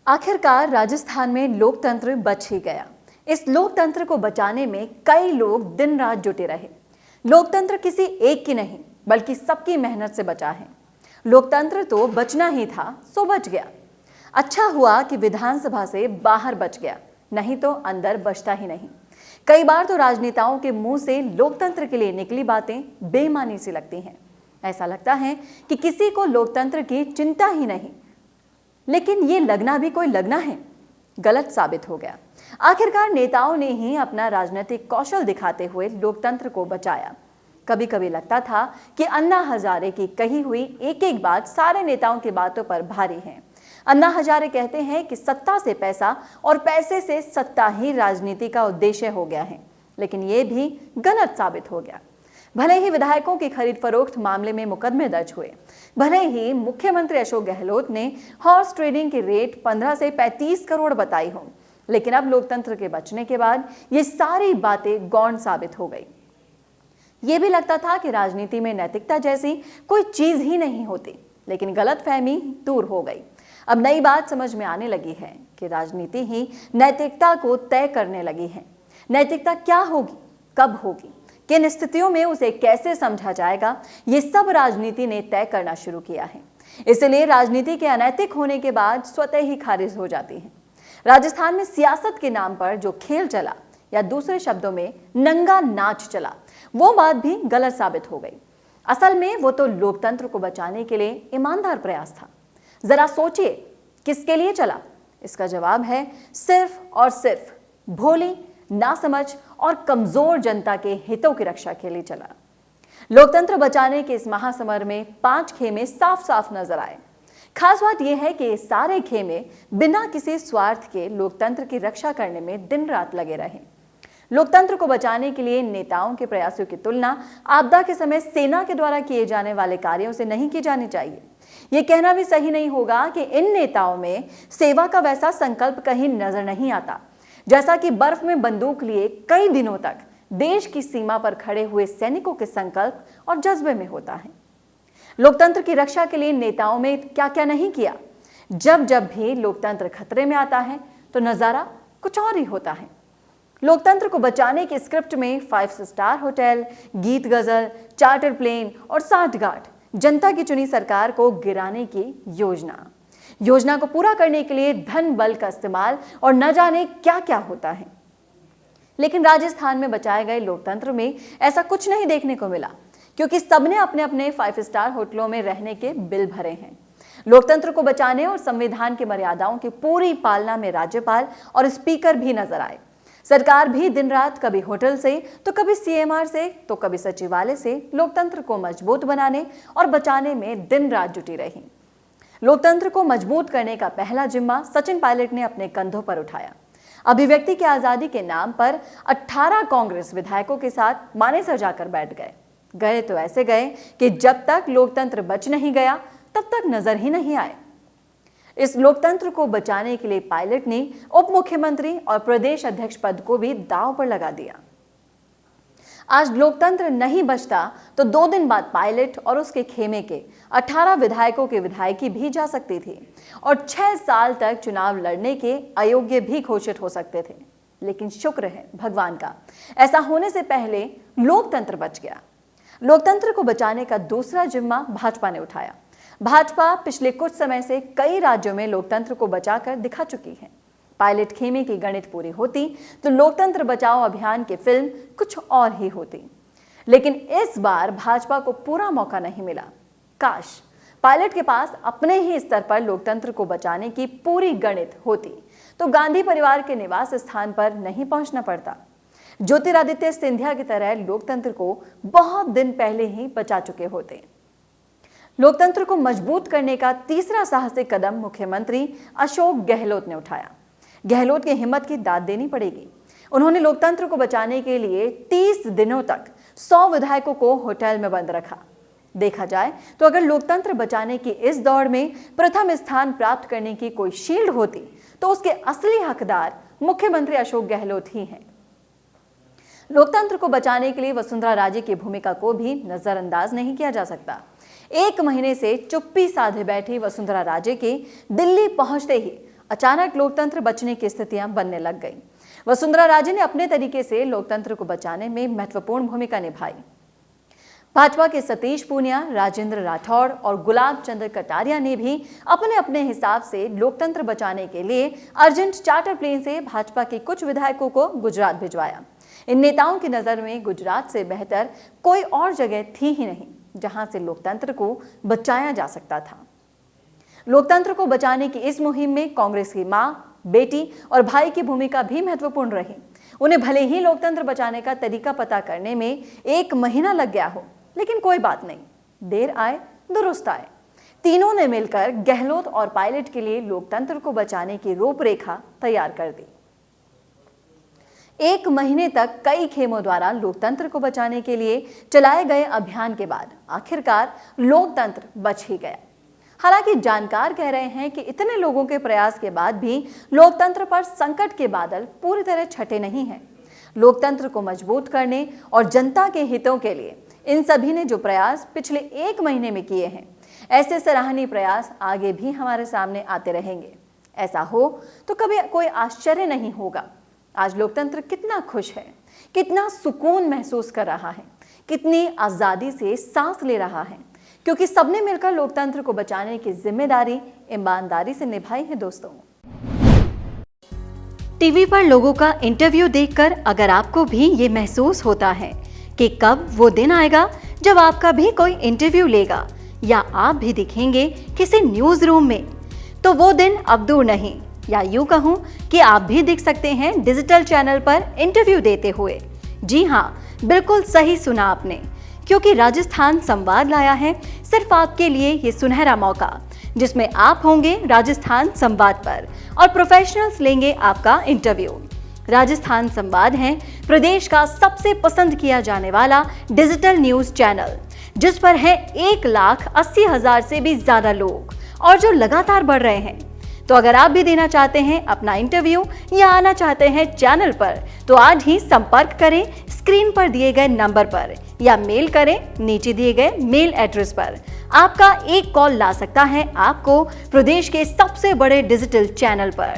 आखिरकार राजस्थान में लोकतंत्र बच ही गया। इस लोकतंत्र को बचाने में कई लोग दिन रात जुटे रहे। लोकतंत्र किसी एक की नहीं बल्कि सबकी मेहनत से बचा है। लोकतंत्र तो बचना ही था, सो बच गया। अच्छा हुआ कि विधानसभा से बाहर बच गया, नहीं तो अंदर बचता ही नहीं। कई बार तो राजनेताओं के मुंह से लोकतंत्र के लिए निकली बातें बेईमानी सी लगती हैं। ऐसा लगता है कि किसी को लोकतंत्र की चिंता ही नहीं, लेकिन ये लगना भी कोई लगना है। गलत साबित हो गया। आखिरकार नेताओं ने ही अपना राजनीतिक कौशल दिखाते हुए लोकतंत्र को बचाया। कभी कभी लगता था कि अन्ना हजारे की कही हुई एक एक बात सारे नेताओं की बातों पर भारी है। अन्ना हजारे कहते हैं कि सत्ता से पैसा और पैसे से सत्ता ही राजनीति का उद्देश्य हो गया है, लेकिन ये भी गलत साबित हो गया। भले ही विधायकों की खरीद फरोख्त मामले में मुकदमे दर्ज हुए, भले ही मुख्यमंत्री अशोक गहलोत ने हॉर्स ट्रेडिंग की रेट 15 से 35 करोड़ बताई हो, लेकिन अब लोकतंत्र के बचने के बाद ये सारी बातें गौण साबित हो गई। ये भी लगता था कि राजनीति में नैतिकता जैसी कोई चीज ही नहीं होती, लेकिन गलतफहमी दूर हो गई। अब नई बात समझ में आने लगी है कि राजनीति ही नैतिकता को तय करने लगी है। नैतिकता क्या होगी, कब होगी, किन स्थितियों में उसे कैसे समझा जाएगा, ये सब राजनीति ने तय करना शुरू किया है। इसलिए राजनीति के अनैतिक होने के बाद स्वतः ही खारिज हो जाती है। राजस्थान में सियासत के नाम पर जो खेल चला, या दूसरे शब्दों में नंगा नाच चला, वो बात भी गलत साबित हो गई। असल में वो तो लोकतंत्र को बचाने के लिए ईमानदार प्रयास था। जरा सोचिए, किसके लिए चला? इसका जवाब है सिर्फ और सिर्फ भोली, नासमझ और कमजोर जनता के हितों की रक्षा के लिए चला। लोकतंत्र बचाने के इस महासमर में 5 खेमे साफ साफ नजर आए। खास बात यह है कि सारे खेमे बिना किसी स्वार्थ के लोकतंत्र की रक्षा करने में दिन रात लगे रहे। लोकतंत्र को बचाने के लिए नेताओं के प्रयासों की तुलना आपदा के समय सेना के द्वारा किए जाने वाले कार्यों से नहीं की जानी चाहिए। यह कहना भी सही नहीं होगा कि इन नेताओं में सेवा का वैसा संकल्प कहीं नजर नहीं आता, जैसा कि बर्फ में बंदूक लिए कई दिनों तक देश की सीमा पर खड़े हुए सैनिकों के संकल्प और जज्बे में होता है। लोकतंत्र की रक्षा के लिए नेताओं में क्या क्या नहीं किया। जब जब भी लोकतंत्र खतरे में आता है तो नजारा कुछ और ही होता है। लोकतंत्र को बचाने की स्क्रिप्ट में 5 स्टार होटल, गीत गजल, चार्टर प्लेन और साठगांठ, जनता की चुनी सरकार को गिराने की योजना को पूरा करने के लिए धन बल का इस्तेमाल और न जाने क्या क्या होता है। लेकिन राजस्थान में बचाए गए लोकतंत्र में ऐसा कुछ नहीं देखने को मिला, क्योंकि सबने अपने अपने 5 स्टार होटलों में रहने के बिल भरे हैं। लोकतंत्र को बचाने और संविधान की मर्यादाओं की पूरी पालना में राज्यपाल और स्पीकर भी नजर आए। सरकार भी दिन रात कभी होटल से तो कभी सीएमआर से तो कभी सचिवालय से लोकतंत्र को मजबूत बनाने और बचाने में दिन रात जुटी रही। लोकतंत्र को मजबूत करने का पहला जिम्मा सचिन पायलट ने अपने कंधों पर उठाया। अभिव्यक्ति की आजादी के नाम पर 18 कांग्रेस विधायकों के साथ माने सर जाकर बैठ गए तो ऐसे गए कि जब तक लोकतंत्र बच नहीं गया तब तक नजर ही नहीं आए। इस लोकतंत्र को बचाने के लिए पायलट ने उप मुख्यमंत्री और प्रदेश अध्यक्ष पद को भी दांव पर लगा दिया। आज लोकतंत्र नहीं बचता तो 2 दिन बाद पायलट और उसके खेमे के 18 विधायकों की विधायकी भी जा सकती थी और 6 साल तक चुनाव लड़ने के अयोग्य भी घोषित हो सकते थे। लेकिन शुक्र है भगवान का, ऐसा होने से पहले लोकतंत्र बच गया। लोकतंत्र को बचाने का दूसरा जिम्मा भाजपा ने उठाया। भाजपा पिछले कुछ समय से कई राज्यों में लोकतंत्र को बचाकर दिखा चुकी है। पायलट खेमे की गणित पूरी होती तो लोकतंत्र बचाओ अभियान की फिल्म कुछ और ही होती। लेकिन इस बार भाजपा को पूरा मौका नहीं मिला। काश पायलट के पास अपने ही स्तर पर लोकतंत्र को बचाने की पूरी गणित होती तो गांधी परिवार के निवास स्थान पर नहीं पहुंचना पड़ता। ज्योतिरादित्य सिंधिया की तरह लोकतंत्र को बहुत दिन पहले ही बचा चुके होते। लोकतंत्र को मजबूत करने का तीसरा साहसिक कदम मुख्यमंत्री अशोक गहलोत ने उठाया। गहलोत की हिम्मत की दाद देनी पड़ेगी। उन्होंने लोकतंत्र को बचाने के लिए 30 दिनों तक 100 विधायकों को होटल में बंद रखा। देखा जाए तो अगर लोकतंत्र बचाने की इस दौड़ में प्रथम स्थान प्राप्त करने की कोई शील्ड होती तो उसके असली हकदार मुख्यमंत्री अशोक गहलोत ही हैं। लोकतंत्र को बचाने के लिए वसुंधरा राजे की भूमिका को भी नजरअंदाज नहीं किया जा सकता। 1 महीने से चुप्पी साधे बैठी वसुंधरा राजे के दिल्ली पहुंचते ही अचानक लोकतंत्र बचने की स्थितियां बनने लग गई। वसुंधरा राजे ने अपने तरीके से लोकतंत्र को बचाने में महत्वपूर्ण भूमिका निभाई। भाजपा के सतीश पूनिया, राजेंद्र राठौड़ और गुलाब चंद कटारिया ने भी अपने अपने हिसाब से लोकतंत्र बचाने के लिए अर्जेंट चार्टर प्लेन से भाजपा के कुछ विधायकों को गुजरात भिजवाया। इन नेताओं की नजर में गुजरात से बेहतर कोई और जगह थी ही नहीं जहां से लोकतंत्र को बचाया जा सकता था। लोकतंत्र को बचाने की इस मुहिम में कांग्रेस की मां, बेटी और भाई की भूमिका भी महत्वपूर्ण रही। उन्हें भले ही लोकतंत्र बचाने का तरीका पता करने में 1 महीना लग गया हो, लेकिन कोई बात नहीं, देर आए दुरुस्त आए। तीनों ने मिलकर गहलोत और पायलट के लिए लोकतंत्र को बचाने की रूपरेखा तैयार कर दी। 1 महीने तक कई खेमों द्वारा लोकतंत्र को बचाने के लिए चलाए गए अभियान के बाद आखिरकार लोकतंत्र बच ही गया। हालांकि जानकार कह रहे हैं कि इतने लोगों के प्रयास के बाद भी लोकतंत्र पर संकट के बादल पूरी तरह छटे नहीं हैं। लोकतंत्र को मजबूत करने और जनता के हितों के लिए इन सभी ने जो प्रयास पिछले 1 महीने में किए हैं, ऐसे सराहनीय प्रयास आगे भी हमारे सामने आते रहेंगे। ऐसा हो तो कभी कोई आश्चर्य नहीं होगा आज लोकतंत्र कितना खुश है, कितना सुकून महसूस कर रहा है, कितनी आजादी से सांस ले रहा है, क्योंकि सबने मिलकर लोकतंत्र को बचाने की जिम्मेदारी ईमानदारी से निभाई है। दोस्तों, टीवी पर लोगों का इंटरव्यू देखकर अगर आपको भी ये महसूस होता है कि कब वो दिन आएगा जब आपका भी कोई इंटरव्यू लेगा या आप भी दिखेंगे किसी न्यूज रूम में, तो वो दिन अब दूर नहीं, या यूं कहूं कि आप भी दिख सकते हैं डिजिटल चैनल पर इंटरव्यू देते हुए। जी हाँ, बिल्कुल सही सुना आपने, क्योंकि राजस्थान संवाद लाया है सिर्फ आपके लिए ये सुनहरा मौका, जिसमें आप होंगे राजस्थान संवाद पर और प्रोफेशनल्स लेंगे आपका इंटरव्यू। राजस्थान संवाद है प्रदेश का सबसे पसंद किया जाने वाला डिजिटल न्यूज चैनल, जिस पर है 1,80,000 से भी ज्यादा लोग और जो लगातार बढ़ रहे हैं। तो अगर आप भी देना चाहते हैं अपना इंटरव्यू या आना चाहते हैं चैनल पर, तो आज ही संपर्क करें स्क्रीन पर दिए गए नंबर पर या मेल करें नीचे दिए गए मेल एड्रेस पर। आपका एक कॉल ला सकता है आपको प्रदेश के सबसे बड़े डिजिटल चैनल पर।